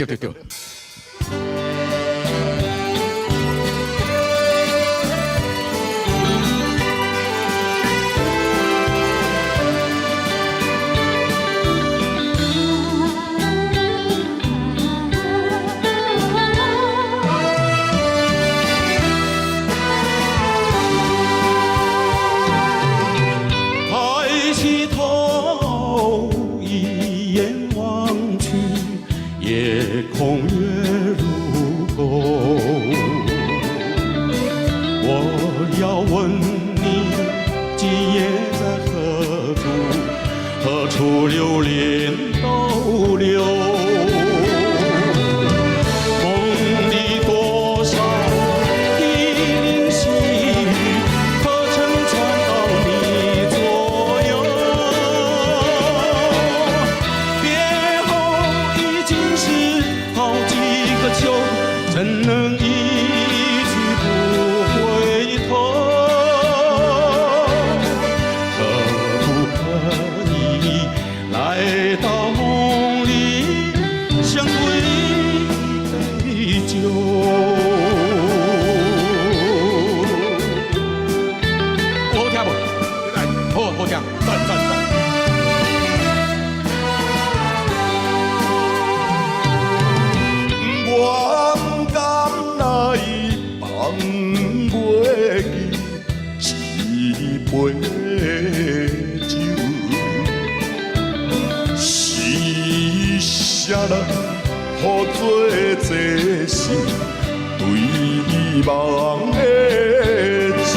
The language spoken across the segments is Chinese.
对对对。抬起头，一眼望去，夜空月如钩。我要问你，今夜在何处？何处流连逗留？梦里多少的灵犀，可曾传到你左右？别后已经是好几个秋，怎能一去不回头？可不可以来到梦里，相对一杯酒？好听不？好好听，赞赞赞！我不甘来放袂记一杯酒，是啥人好做这是对望的酒？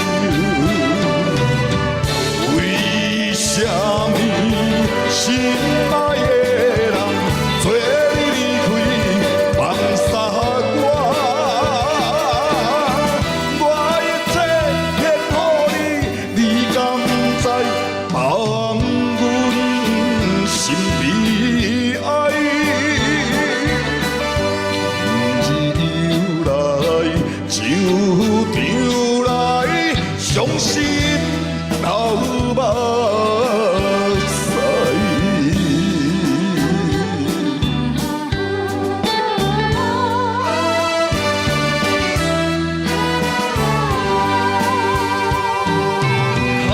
为什么心爱的人做你离开，放下我？我一切献予你，你敢知放阮心悲哀？日来酒场来，伤心流目屎。話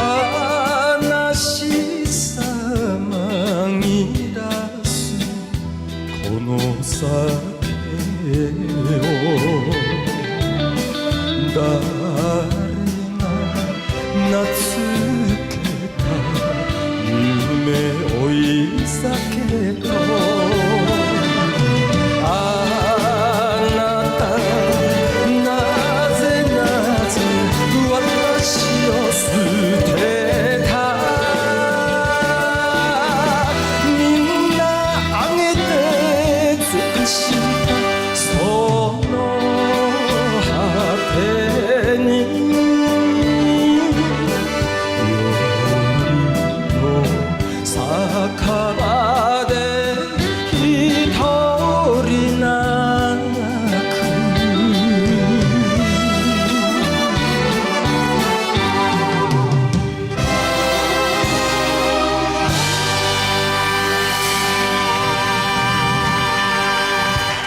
さまぎ出すこの酒を